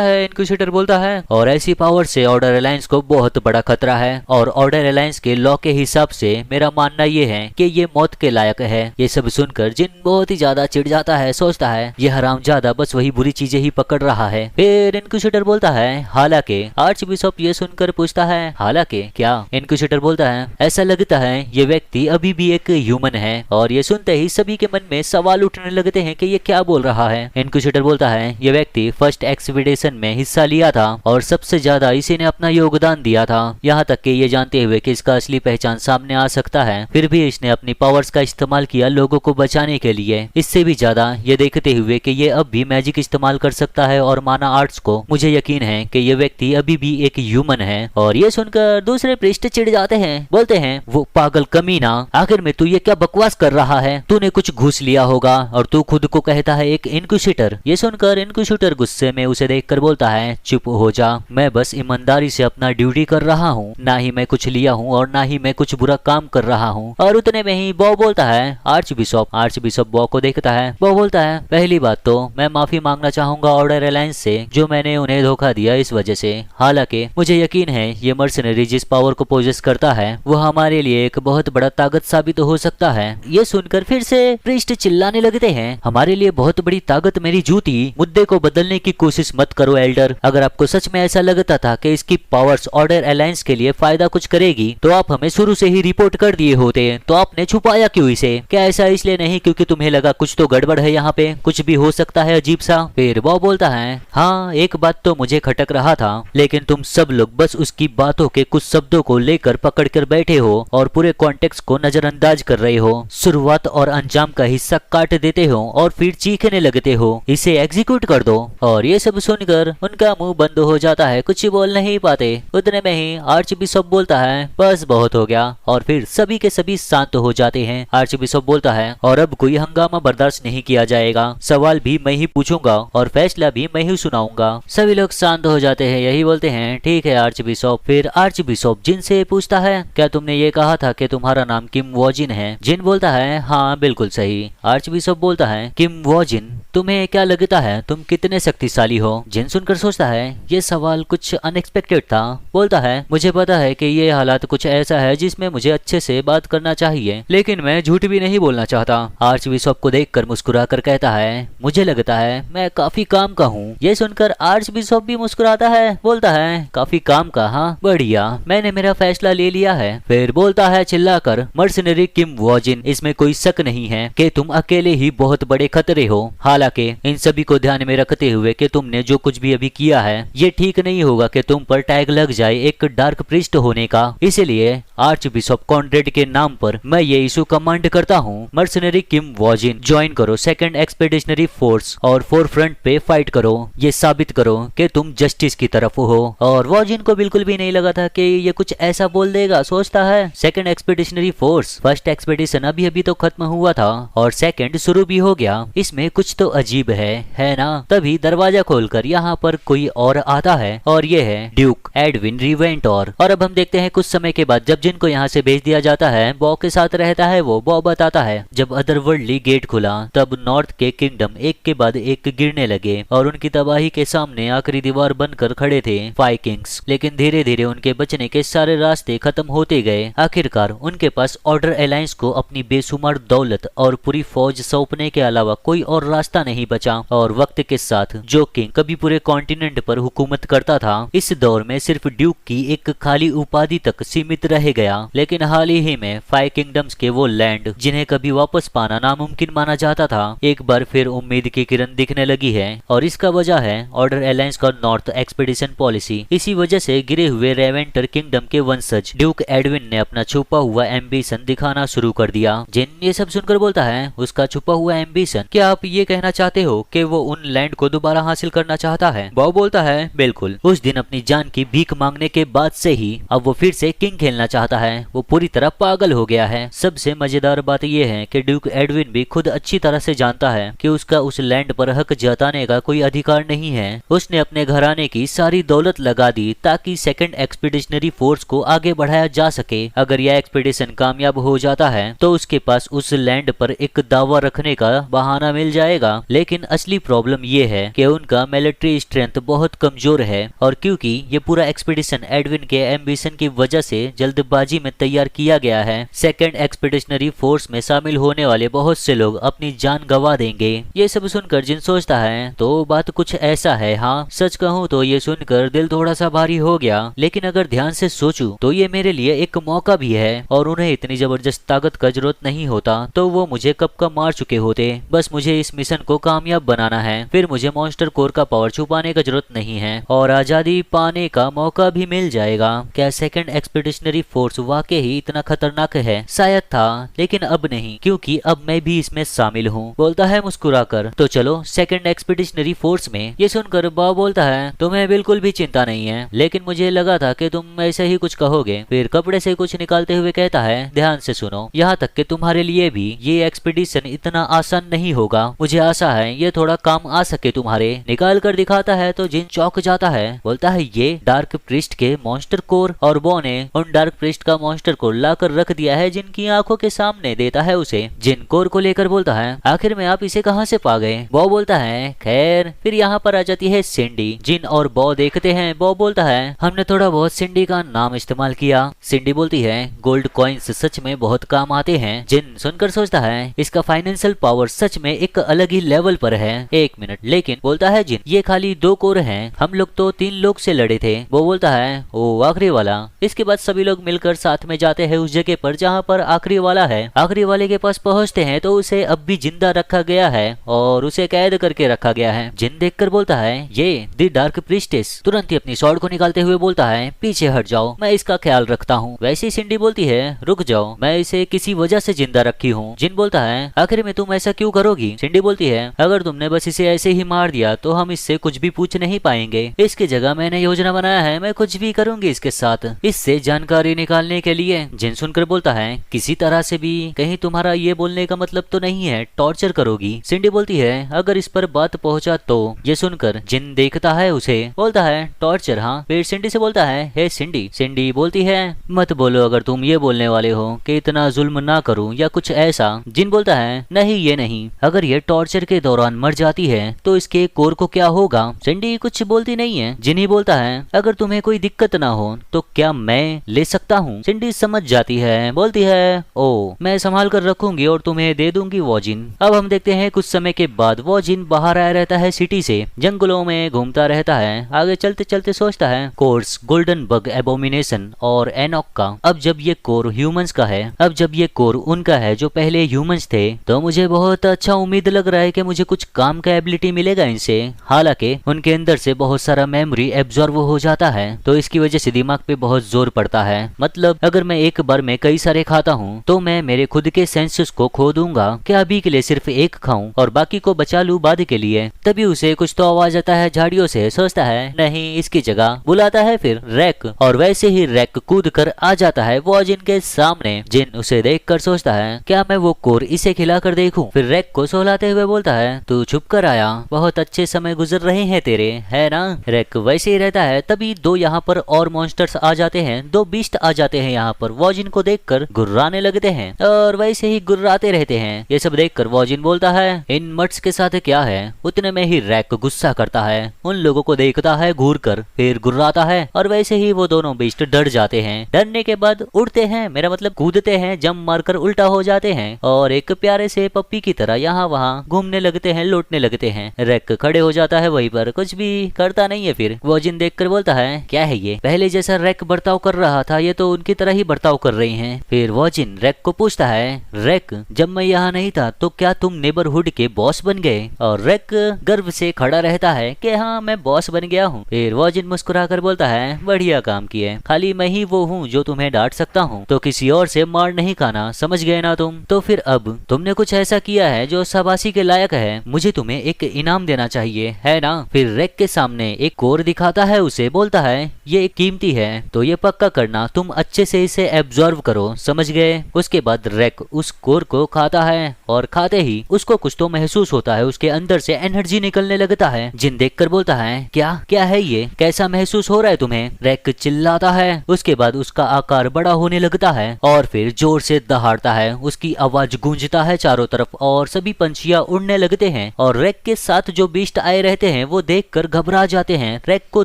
है। इनक्विजिटर बोलता है और ऐसी पावर से ऑर्डर अलायंस को बहुत बड़ा खतरा है, और ऑर्डर अलायंस के लॉ के हिसाब से मेरा मानना ये है कि ये मौत के लायक है। ये सब सुनकर जिन बहुत ही ज्यादा चिढ़ जाता है, सोचता है ये हरामजादा बस वही बुरी चीजें ही पकड़ रहा है। फिर इनक्विजिटर बोलता है हालांकि। आर्च बिशप ये सुनकर पूछता है हालांकि क्या? इनक्विजिटर बोलता है ऐसा लगता है ये व्यक्ति अभी भी एक ह्यूमन है। और ये सुनते ही सभी के मन में सवाल उठने लगते हैं कि ये क्या बोल रहा है। इनक्विजिटर बोलता है ये व्यक्ति फर्स्ट एक्सपीडिशन में हिस्सा लिया था और सबसे ज्यादा इसी ने अपना योगदान दिया था, यहाँ तक कि ये जानते हुए हुए कि इसका असली पहचान सामने आ सकता है, फिर भी इसने अपनी पावर्स का इस्तेमाल किया लोगों को बचाने के लिए। इससे भी ज्यादा ये देखते हुए कि ये अब भी मैजिक इस्तेमाल कर सकता है और माना आर्ट्स को, मुझे यकीन है कि ये व्यक्ति अभी भी एक ह्यूमन है। और ये सुनकर दूसरे प्रीस्ट चिढ़ जाते हैं, बोलते हैं वो पागल कमीना, आखिर में तू ये क्या बकवास कर रहा है? तूने कुछ घूस लिया होगा और तू खुद को कहता है एक इनक्विजिटर। ये सुनकर इनक्विजिटर गुस्से में उसे देखकर बोलता है चुप हो जा, मैं बस ईमानदारी से अपना ड्यूटी कर रहा हूँ, ना ही मैं कुछ लिया हूँ और ना ही मैं कुछ बुरा काम कर रहा हूँ। और उतने में ही बॉ बोलता है आर्च बिशप बॉ को देखता है। बॉ बोलता है पहली बात तो मैं माफी मांगना चाहूंगा ऑर्डर अलायंस से जो मैंने उन्हें धोखा दिया इस वजह से। हालांकि मुझे यकीन है ये मर्सनरी जिस पावर को पोजेस करता है वो हमारे लिए एक बहुत बड़ा ताकत साबित हो सकता है। ये सुनकर फिर से प्रीस्ट चिल्लाने लगते हैं हमारे लिए बहुत बड़ी ताकत मेरी जूती, मुद्दे को बदलने की कोशिश मत करो एल्डर। अगर आपको सच में ऐसा लगता था कि इसकी पावर्स ऑर्डर अलायंस के लिए फायदा कुछ करेगी तो आप हमें शुरू से ही रिपोर्ट कर दिए होते, तो आपने छुपाया क्यों इसे? क्या ऐसा इसलिए नहीं क्योंकि तुम्हें लगा कुछ तो गड़बड़ है, यहाँ पे कुछ भी हो सकता है अजीब सा? फिर बॉ बोलता है हाँ एक बात तो मुझे खटक रहा था, लेकिन तुम सब लोग बस उसकी बातों के कुछ शब्दों को लेकर पकड़ कर बैठे हो और पूरे कॉन्टेक्स्ट को नजरअंदाज कर रहे हो। शुरुआत और अंजाम का हिस्सा काट देते हो और फिर चीखने लगते हो इसे एग्जीक्यूट कर दो। और ये सब सुनकर उनका मुंह बंद हो जाता है, कुछ बोल नहीं पाते। उतने में ही आर्च बिशप बोलता है बस बहुत हो गया, और फिर सभी के सभी शांत हो जाते हैं। आर्च बिशप बोलता है और अब कोई हंगामा बर्दाश्त नहीं किया जाएगा, सवाल भी मैं ही पूछूंगा और फैसला भी मैं ही सुनाऊंगा। सभी लोग शांत हो जाते हैं, यही बोलते हैं ठीक है आर्च बिशप। फिर आर्च बिशप जिन से पूछता है क्या तुमने ये कहा था कि तुम्हारा नाम किम वॉजिन है? जिन बोलता है हाँ बिल्कुल सही। आर्च बिशप बोलता है किम वॉजिन, तुम्हें क्या लगता है तुम कितने शक्तिशाली हो? जिन सुनकर सोचता है ये सवाल कुछ अनएक्सपेक्टेड था। बोलता है मुझे पता है कि ये हालात कुछ ऐसा है जिसमें मुझे अच्छे से बात करना चाहिए, लेकिन मैं झूठ भी नहीं बोलना चाहता। आर्च बिशप को देखकर मुस्कुरा कर कहता है मुझे लगता है मैं काफी काम का हूँ। ये सुनकर आर्च बिशप भी मुस्कुराता है, बोलता है काफी काम का, हाँ बढ़िया, मैंने मेरा फैसला ले लिया है। फिर बोलता है चिल्लाकर मर्सनरी किम वॉजिन, इसमें कोई शक नहीं है कि तुम अकेले ही बहुत बड़े खतरे हो। हालांकि इन सभी को ध्यान में रखते हुए कि तुमने जो कुछ भी अभी किया है ये ठीक नहीं होगा कि तुम पर टैग लग जाए एक डार्क प्रीस्ट होने का। इसलिए आर्च बिशप कॉन्ड्रेड के नाम पर मैं ये इशू कमांड करता हूँ, मर्सनरी किम वॉजिन ज्वाइन करो सेकंड एक्सपेडिशनरी फोर्स और फोर फ्रंट पे फाइट करो, ये साबित करो कि तुम जस्टिस की तरफ हो। और वॉजिन को बिल्कुल भी नहीं लगा था कि ये कुछ ऐसा बोल देगा। सोचता है second expeditionary force, first expedition अभी अभी तो खत्म हुआ था और सेकंड शुरू भी हो गया, इसमें कुछ तो अजीब है ना? तभी दरवाजा खोलकर यहाँ पर कोई और आता है और ये है ड्यूक एडविन रिवेंटोर। और अब हम देखते हैं कुछ समय के बाद जब जिनको यहाँ से भेज दिया जाता है बॉ के साथ रहता है वो। बॉ बताता है जब अदरवर्ल्डली गेट खुला तब नॉर्थ के किंगडम एक के बाद एक गिरने लगे और उनकी तबाही के सामने आखिरी दीवार बनकर खड़े थे वाइकिंग्स। लेकिन धीरे धीरे उनके बचने के सारे रास्ते खत्म होते गए। आखिरकार उनके पास ऑर्डर अलायंस को अपनी बेशुमार दौलत और पूरी फौज सौंपने के अलावा कोई और रास्ता नहीं बचा। और वक्त के साथ जो किंग कभी पूरे कॉन्टिनेंट पर हुकूमत करता था इस दौर में सिर्फ ड्यूक की एक खाली उपाधि तक सीमित रह गया। लेकिन हाल ही में 5 किंगडम्स के वो लैंड जिन्हें कभी वापस पाना नामुमकिन माना जाता था एक बार फिर उम्मीद की किरण दिखने लगी है। और इसका वजह है ऑर्डर अलायंस का नॉर्थ एक्सपेडिशन पॉलिसी। इसी वजह से गिरे हुए रेवेंटर किंगडम के वंशज ड्यूक एडविन ने अपना छुपा हुआ एम्बिशन दिखाना शुरू कर दिया। जिन ये सब सुनकर बोलता है उसका छुपा हुआ एम्बिशन, क्या आप ये कहना चाहते हो कि वो उन लैंड को दोबारा हासिल करना चाहता है? बॉ बोलता है बिल्कुल, उस दिन अपनी जान की भीख मांगने के बाद से ही अब वो फिर से किंग खेलना चाहता है। वो पूरी तरह पागल हो गया है। सबसे मजेदार बात यह है कि ड्यूक एडविन भी खुद अच्छी तरह से जानता है कि उसका उस लैंड पर हक जताने का कोई अधिकार नहीं है। उसने अपने घराने की सारी दौलत लगा दी ताकि सेकंड एक्सपीडिशनरी फोर्स को आगे बढ़ाया जा सके। अगर यह एक्सपीडिशन कामयाब हो जाता है तो उसके पास उस लैंड पर एक दावा रखने का बहाना मिल जाएगा। लेकिन असली प्रॉब्लम ये है कि उनका मिलिट्री स्ट्रेंथ बहुत कमजोर है और क्योंकि ये पूरा एक्सपीडिशन एडविन के एम्बिशन की वजह से जल्दबाजी में तैयार किया गया है, सेकंड एक्सपीडिशनरी फोर्स में शामिल होने वाले बहुत से लोग अपनी जान गंवा देंगे। ये सब सुनकर जिन सोचता है तो बात कुछ ऐसा है। हाँ सच कहूँ तो ये सुनकर दिल थोड़ा सा भारी हो गया, लेकिन अगर ध्यान से सोचूं तो ये मेरे लिए एक मौका भी है और उन्हें इतनी जबरदस्त ताकत का जरूरत नहीं होता तो वो मुझे कब का मार चुके होते। बस मुझे इस मिशन को कामयाब बनाना है, फिर मुझे मॉन्स्टर कोर का पावर छुपाने का जरूरत नहीं है और आजादी पाने का मौका भी मिल जाएगा। क्या सेकंड एक्सपीडिशनरी फोर्स वाकई ही इतना खतरनाक है? शायद था, लेकिन अब नहीं, क्योंकि अब मैं भी इसमें शामिल हूँ, बोलता है मुस्कुराकर। तो चलो सेकंड एक्सपीडिशनरी फोर्स में। ये सुनकर बॉब बोलता है, तुम्हें बिल्कुल भी चिंता नहीं है, लेकिन मुझे लगा था कि तुम ऐसे ही कुछ कहोगे। फिर कपड़े से कुछ निकालते हुए कहता है, ध्यान से सुनो, यहाँ तक कि तुम्हारे लिए भी ये एक्सपीडिशन इतना आसान नहीं होगा। मुझे आशा है ये थोड़ा काम आ सके तुम्हारे। निकाल कर दिखाता है तो जिन चौंक जाता है, बोलता है ये डार्क प्रिस्ट के मॉन्स्टर कोर, और बॉ ने उन डार्क प्रिस्ट का मॉन्स्टर कोर लाकर रख दिया है जिनकी आंखों के सामने। देता है उसे जिन कोर को लेकर बोलता है, आखिर में आप इसे कहाँ से पा गए? बॉ बोलता है, खैर। फिर यहाँ पर आ जाती है सिंडी। जिन और बॉ देखते हैं। बॉ बोलता है, हमने थोड़ा बहुत सिंडी का नाम इस्तेमाल किया। सिंडी बोलती है, गोल्ड कॉइन्स सच में बहुत काम आते हैं। जिन सुनकर सोचता है, इसका फाइनेंशियल पावर सच में एक अलग ही लेवल पर है। एक मिनट, लेकिन बोलता है जिन, ये खाली 2 कोर हैं, हम लोग तो 3 लोग से लड़े थे। वो बोलता है, ओ आखिरी वाला। इसके बाद सभी लोग मिलकर साथ में जाते हैं उस जगह पर जहाँ पर आखिरी वाला है। आखिरी वाले के पास पहुँचते हैं तो उसे अब भी जिंदा रखा गया है और उसे कैद करके रखा गया है। जिन देखकर बोलता है, ये द डार्क प्रिस्टेस। तुरंत ही अपनी स्वॉर्ड को निकालते हुए बोलता है, पीछे हट जाओ, मैं इसका ख्याल रखता हूँ। वैसी सिंडी बोलती है, रुक जाओ, मैं इसे किसी वजह से जिंदा रखी हूँ। जिन बोलता है, आखिर में तुम ऐसा क्यों करोगी? सिंडी बोलती है, अगर तुमने बस इसे ऐसे ही मार दिया तो हम इससे कुछ भी पूछ नहीं पाएंगे। इसकी जगह मैंने योजना बनाया है, मैं कुछ भी करूंगी इसके साथ, इससे जानकारी निकालने के लिए। जिन सुनकर बोलता है, किसी तरह से भी? कहीं तुम्हारा ये बोलने का मतलब तो नहीं है टॉर्चर करोगी? सिंडी बोलती है, अगर इस पर बात पहुंचा तो। ये सुनकर जिन देखता है उसे, बोलता है, टॉर्चर? हाँ। फिर सिंडी से बोलता है, हे सिंडी। सिंडी बोलती है, मत बोलो अगर तुम ये बोलने वाले हो कि इतना जुल्म ना करूं या कुछ ऐसा। जिन बोलता है, नहीं ये नहीं, अगर ये टॉर्चर के दौरान मर जाती है तो इसके कोर को क्या होगा? सिंडी कुछ बोलती नहीं है। जिन ही बोलता है, अगर तुम्हें कोई दिक्कत ना हो तो क्या मैं ले सकता हूँ? सिंडी समझ जाती है, बोलती है, ओ मैं संभाल कर रखूंगी और तुम्हें दे दूंगी वो जिन। अब हम देखते हैं कुछ समय के बाद वो जिन बाहर आया रहता है सिटी से, जंगलों में घूमता रहता है। आगे चलते चलते सोचता है, कोर्स गोल्डन बग एबोमिनेशन और एनॉक का। अब जब ये कोर ह्यूमंस का है, अब जब ये कोर उनका है जो पहले ह्यूमंस थे, तो मुझे बहुत अच्छा उम्मीद लग रहा है कि मुझे कुछ काम का एबिलिटी मिलेगा इनसे। हालांकि उनके अंदर से बहुत सारा मेमोरी एब्जॉर्व हो जाता है, तो इसकी वजह से दिमाग पे बहुत जोर पड़ता है। मतलब अगर मैं एक बार में कई सारे खाता हूँ तो मैं मेरे खुद के सेंसेस को खो दूंगा। क्या अभी के लिए सिर्फ एक खाऊं और बाकी को बचा लूं बाद के लिए? तभी उसे कुछ तो आवाज आता है झाड़ियों से। सोचता है, नहीं, इसकी जगह बुलाता है फिर रैक, और वैसे ही रैक कूद कर आ जाता है वो जिन के सामने। जिन उसे देखकर सोचता है, क्या मैं वो कोर इसे खिला कर देखूं? फिर रैक को सहलाते हुए बोलता है, तू छुप कर आया, बहुत अच्छे समय गुजर रहे हैं तेरे, है ना? रैक वैसे ही रहता है। तभी 2 यहाँ पर और मॉन्स्टर्स आ जाते हैं, 2 बीस्ट आ जाते हैं यहाँ पर। वॉजिन को देखकर गुर्राने लगते हैं और वैसे ही गुर्राते रहते हैं। ये सब देखकर वॉजिन बोलता है, इन मट्स के साथ क्या है? उतने में ही रैक गुस्सा करता है, उन लोगों को देखता है घूर कर, फिर गुर्राता है और वैसे ही वो दोनों बीस्ट डर जाते हैं। डरने के बाद उड़ते हैं, मेरा मतलब कूदते हैं, जंप मारकर उल्टा हो जाते हैं और एक प्यारे से पप्पी की तरह यहाँ वहाँ घूमने लगते हैं, लौटने लगते हैं। रैक खड़े हो जाता है वहीं पर, कुछ भी करता नहीं है। फिर वॉजिन देखकर बोलता है, क्या है ये? पहले जैसा रैक बर्ताव कर रहा था, ये तो उनकी तरह ही बर्ताव कर रही हैं। फिर वॉजिन रैक को पूछता है, रैक जब मैं यहाँ नहीं था तो क्या तुम नेबरहुड के बॉस बन गए? और रैक गर्व से खड़ा रहता है कि हाँ मैं बॉस बन गया हूँ। फिर वॉजिन मुस्कुराकर बोलता है, बढ़िया काम किए, खाली मैं ही वो हूँ जो तुम्हें डांट सकता हूँ, तो किसी और से मार नहीं खाना, समझ गए ना तुम? तो फिर अब तुमने कुछ ऐसा किया है जो शाबाशी के लायक है, मुझे तुम्हें एक इनाम देना चाहिए, है ना? फिर रैक के सामने एक कोर दिखाता है उसे, बोलता है, ये एक कीमती है तो ये पक्का करना तुम अच्छे से इसे एब्जॉर्व करो, समझ गए? उसके बाद रैक उस कोर को खाता है और खाते ही उसको कुछ तो महसूस होता है, उसके अंदर से एनर्जी निकलने लगता है। जिन देखकर बोलता है, क्या क्या है ये? कैसा महसूस हो रहा है तुम्हें? रैक चिल्लाता है। उसके बाद उसका आकार बड़ा होने लगता है और फिर जोर से दहाड़ता है, उसकी आवाज गूंजता है चारों तरफ और सभी पंछियां उड़ने लगते हैं। और रैक के साथ जो बीस्ट आए रहते हैं वो देखकर घबरा जाते हैं। रैक को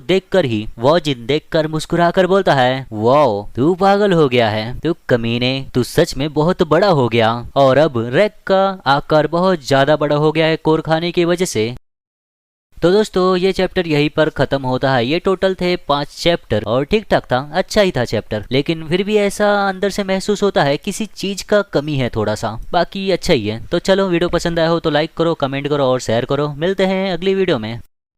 देखकर ही वॉजिन देखकर मुस्कुराकर बोलता है, वाओ तू पागल हो गया है, तू कमीने, तू सच में बहुत बड़ा हो गया। और अब रैक का आकार बहुत ज्यादा बड़ा हो गया है कोर खाने की वजह से। तो दोस्तों ये चैप्टर यहीं पर खत्म होता है। ये टोटल थे 5 चैप्टर और ठीक ठाक था, अच्छा ही था चैप्टर, लेकिन फिर भी ऐसा अंदर से महसूस होता है किसी चीज का कमी है थोड़ा सा, बाकी अच्छा ही है। तो चलो वीडियो पसंद आया हो तो लाइक करो, कमेंट करो और शेयर करो। मिलते हैं अगली वीडियो में।